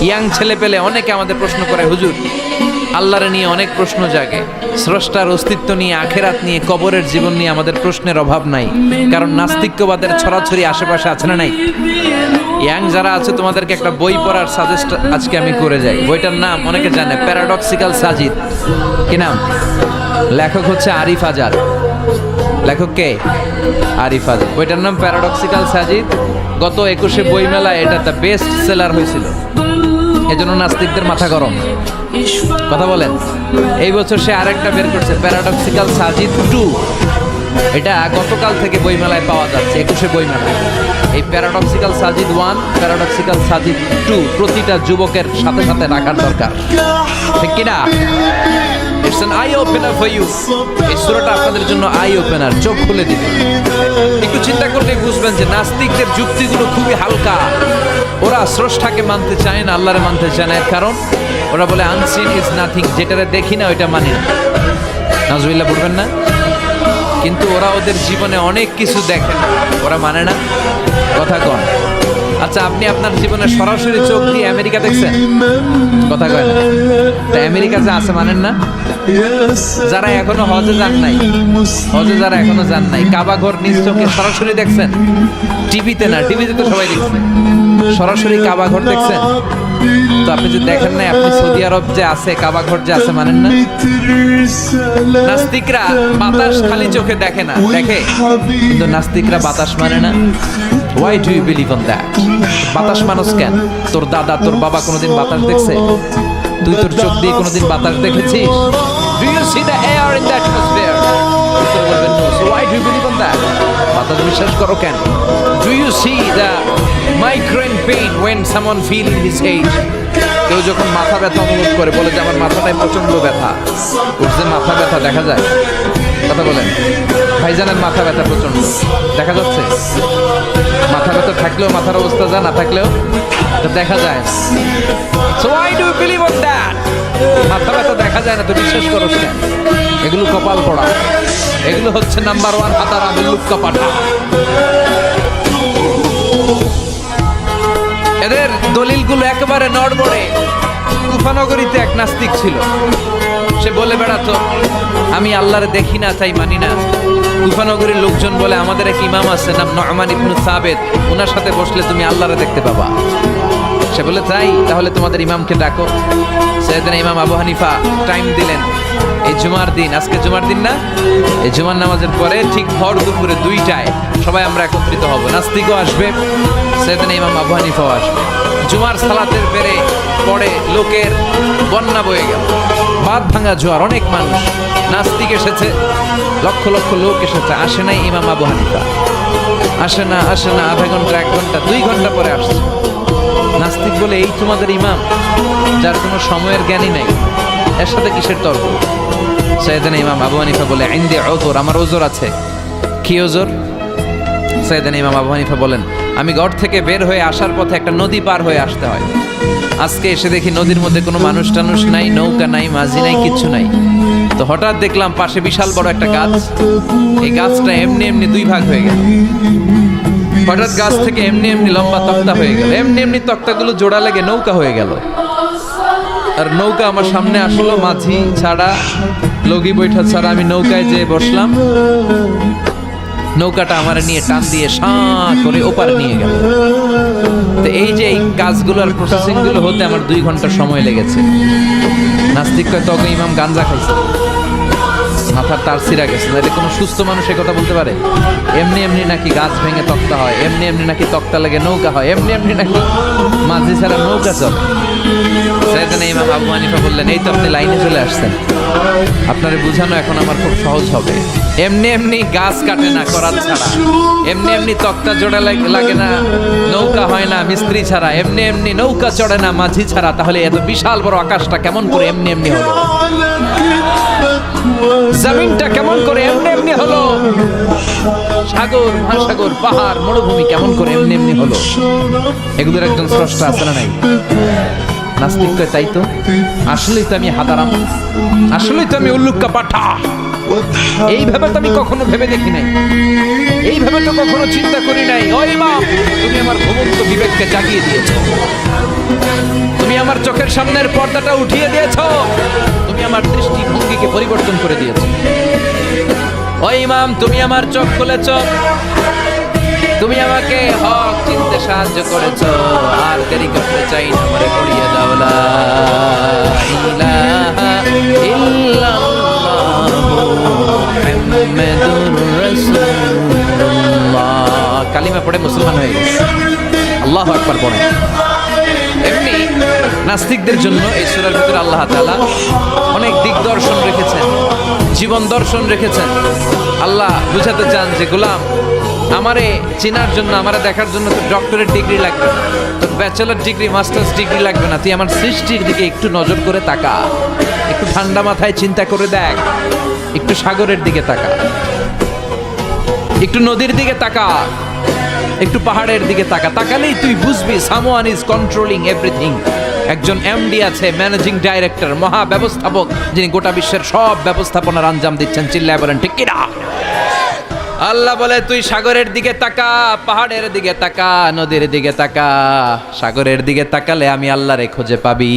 Young ছেলে পেলে অনেকে আমাদের প্রশ্ন করে, হুজুর আল্লাহরে নিয়ে অনেক প্রশ্ন জাগে, স্রষ্টার অস্তিত্ব নিয়ে, আখেরাত নিয়ে, কবরের জীবন নিয়ে আমাদের প্রশ্নের অভাব নাই, কারণ নাস্তিক্যবাদের ছড়াছড়ি আশেপাশে আছে না নাই? ইয়াং যারা আছে তোমাদেরকে একটা বই পড়ার সাজেস্ট আজকে আমি করে যাই। বইটার নাম অনেকে জানে, প্যারাডক্সিক্যাল সাজিদ। কি নাম? লেখক হচ্ছে আরিফ আজাদ। লেখক কে? আরিফ আজাদ। বইটার নাম প্যারাডক্সিক্যাল সাজিদ। গত 21শে বইমেলায় এটা দ্য বেস্ট সেলার হয়েছিল, এজন্য নাস্তিকদের মাথা গরম। কথা বলেন। এই বছর সে আরেকটা বের করছে, প্যারাডক্সিক্যাল সাজিদ 2। এটা গতকাল থেকে বইমেলায় পাওয়া যাচ্ছে, 21শে বইমেলায়। এই প্যারাডক্সিক্যাল সাজিদ 1, প্যারাডক্সিক্যাল সাজিদ 2 প্রতিটা যুবকের সাথে সাথে রাখার দরকার, ঠিক কিনা? It's an eye opener for you. এই সূরাটা আপনাদের জন্য আই ওপেনার, চোখ খুলে দিবে। একটু চিন্তা করলে বুঝবেন যে নাস্তিকদের যুক্তিগুলো খুবই হালকা। ওরা স্রষ্টাকে মানতে চায় না, আল্লাহরে মানতে চায় না। এর কারণ ওরা বলে আনসিন ইজ নাথিং, যেটারে দেখি না ওইটা মানি না। নাউজুবিল্লাহ পড়বেন না? কিন্তু ওরা ওদের জীবনে অনেক কিছু দেখে না, ওরা মানে না। কথা কন। আচ্ছা, আপনি আপনার জীবনে সরাসরি চোখ দিয়ে আমেরিকা দেখছেন? কথা কয় না। তা আমেরিকা যা আছে মানেন না? যারা এখনো হজে যান নাই, হজে যারা এখনো যান নাই, কাবা ঘর নিজ চোখে সরাসরি দেখছেন? টিভিতে না, টিভিতে তো সবাই দেখছে। সরাসরি কাবা ঘর দেখছেন? তো আপনি যদি দেখেন নাই, আপনি সৌদি আরব যে আছে, কাবা ঘর যে আছে, মানেন না? নাস্তিকরা বাতাস খালি চোখে দেখে না, দেখে, কিন্তু নাস্তিকরা বাতাস মানে না। Why do you believe on that? বাতাস মানুষ কেন? তোর দাদা, তোর বাবা কোনোদিন বাতাস দেখছে? তুই তোর চোখ দিয়ে কোনোদিন বাতাস দেখেছিস? Do you see the air in the atmosphere? উত্তর বলবেন no. So why do you believe on that? বাতাস বিশ্বাস করো কেন? Do you see the migraine pain when someone feel in his head? কেউ যখন মাথা ব্যথা অনুভব করে, বলে যে আমার মাথাটায় প্রচন্ড ব্যথা, উঠছে মাথা ব্যথা দেখা যায়? কথা বলেন। ভাইজানের মাথা ব্যথা প্রচন্ড দেখা যাচ্ছে? মাথা ব্যথা থাকলেও মাথার অবস্থা যা, না থাকলেও দেখা যায়। So why do you believe on that? মাথা ব্যথা দেখা যায় না তো বিশ্বাস করো কেন? এগুলো কপাল পড়া, এগুলো হচ্ছে নাম্বার 1 হাতারা মুল্লুক্কা পাঠা। এদের দলিলগুলো একেবারে নড়বড়ে। কুফানগরীতে এক নাস্তিক ছিল, সে বলে বেড়াতো আমি আল্লাহরে দেখি না তাই মানি না। কুফানগরীর লোকজন বলে আমাদের এক ইমাম আছে নাম নু'মান ইবনে সাবিত, ওনার সাথে বসলে তুমি আল্লাহরে দেখতে পাবা। সে বলে তাই, তাহলে তোমাদের ইমামকে ডাকো। সাইয়েদনা ইমাম আবু হানিফা টাইম দিলেন, এই জুমার দিন, আজকে জুমার দিন না, এই জুমার নামাজের পরে ঠিক ভর দুপুরে 2টায় সবাই আমরা একত্রিত হব। নাস্তিকও আসবে, সাইয়েদনা ইমাম আবু হানিফাও আসবে। জুমার সালাতের পরে লোকের বন্যা বয়ে গেল, বাঁধ ভাঙা জোয়ার, অনেক মানুষ। নাস্তিক এসেছে, লক্ষ লক্ষ লোক এসেছে, আসে নাই ইমাম আবু হানিফা। আসে না আধা ঘন্টা, 1 ঘন্টা, 2 ঘন্টা পরে আসছে। নাস্তিক বলে এই তোমাদের ইমাম, যার কোনো সময়ের জ্ঞানই নাই, এর সাথে কিসের তর্ক? সাইয়েদনা ইমাম আবু হানিফা বলে ইনদি উযর, আমার ওজর আছে। কি ওজর? সাইয়েদনা ইমাম আবু হানিফা বলেন আমি ঘর থেকে বের হয়ে আসার পথে একটা নদী পার হয়ে আসতে হয়। আজকে এসে দেখি নদীর মধ্যে কোনো মানুষ টানুষ নাই, নৌকা নাই, মাঝি নাই, কিচ্ছু নাই। তো হঠাৎ দেখলাম পাশে বিশাল বড় একটা গাছ, এই গাছটা এমনি এমনি 2 ভাগ হয়ে গেল। হঠাৎ গাছ থেকে এমনি এমনি লম্বা তক্তা হয়ে গেল, এমনি এমনি তক্তাগুলো জোড়া লেগে নৌকা হয়ে গেল। আর নৌকা আমার সামনে আসলো, মাঝি ছাড়া, লগি বৈঠা ছাড়া। আমি নৌকায় যেয়ে বসলাম, নৌকাটা আমার নিয়ে টান দিয়ে সাঁ করে ওপারে নিয়ে গেল। তো এই যে এই কাজগুলোর প্রসেসিং গুলো হতে আমার 2 ঘন্টা সময় লেগেছে। নাস্তিক কয় তখন ইমাম গাঞ্জা খাইছে, মাথার তার ছিঁড়া গেছে। না, এটা কোনো সুস্থ মানুষ এ কথা বলতে পারে? এমনি এমনি নাকি গাছ ভেঙে তক্তা হয়, এমনি এমনি নাকি তক্তা লেগে নৌকা হয়, এমনি এমনি নাকি মাঝি ছাড়া নৌকা চলে? সাইয়েদনা ইমাম আবু হানিফা বললেন এই তো আপনি লাইনে চলে আসছেন, আপনারে বুঝানো এখন আমার খুব সহজ হবে। এমনি এমনি গাছ কাটে না করাত ছাড়া, এমনি এমনি তক্তা জোড়া লাগে না, নৌকা হয় না মিস্ত্রি ছাড়া, এমনি এমনি নৌকা চড়ে না মাঝি ছাড়া। তাহলে এত বিশাল বড় আকাশটা কেমন করে এমনি এমনি হলো? জমিনটা কেমন করে এমনি এমনি হলো? সাগর, মহাসাগর, পাহাড়, মরুভূমি কেমন করে এমনি এমনি হলো? এগুলোর একজন স্রষ্টা আছে না নাই? নাস্তিক কয় তাই তো, আসলেই তো আমি হাদারাম, আসলেই তো আমি উল্লুক্কা পাঠা। এইভাবে তো আমি কখনো ভেবে দেখি নাই, এইভাবে তো কখনো চিন্তা করি নাই। ও ইমাম, তুমি আমার ঘুমন্ত বিবেককে জাগিয়ে দিয়েছো, তুমি আমার চোখের সামনের পর্দাটা উঠিয়ে দিয়েছো, তুমি আমার দৃষ্টিভঙ্গিকে পরিবর্তন করে দিয়েছো। ও ইমাম, তুমি আমার চোখ খুলেছো, তুমি আমাকে হক চিনতে সাহায্য করেছো। আর দেরি করতে চাই না, আমারে পড়িয়ে দাও লা ইলাহা ইল্লাল্লাহু মুহাম্মাদুর রাসূলুল্লাহ। কালিমা পড়ে মুসলমান হয়ে গেছে। আল্লাহু আকবার পড়ে। এমনি নাস্তিকদের জন্য এই সূরার ভিতরে আল্লাহ তাআলা অনেক দিগদর্শন রেখেছেন, জীবন দর্শন রেখেছেন। আল্লাহ বুঝাতে চান যে গোলাম, আমারে চেনার জন্য, আমারে দেখার জন্য তো ডক্টরেট ডিগ্রি লাগবে না, তোর ব্যাচেলর ডিগ্রি, মাস্টার্স ডিগ্রি লাগবে না। তুই আমার সৃষ্টির দিকে একটু নজর করে তাকা, একটু ঠান্ডা মাথায় চিন্তা করে দেখ, একটু সাগরের দিকে তাকা, একটু নদীর দিকে তাকা, একটু পাহাড়ের দিকে তাকা। তাকালেই তুই বুঝবি সামওয়ান ইজ কন্ট্রোলিং এভরিথিং। একজন এমডি আছে, ম্যানেজিং ডাইরেক্টর, মহা ব্যবস্থাপক, যিনি গোটা বিশ্বের সব ব্যবস্থাপনার আঞ্জাম দিচ্ছেন। চিল্লায় বলেন ঠিক কিনা? আল্লাহ বলে তুই সাগরের দিকে তাকা, পাহাড়ের দিকে তাকা, নদীর দিকে তাকা। সাগরের দিকে তাকালে আমি আল্লাহরে খুঁজে পাবি।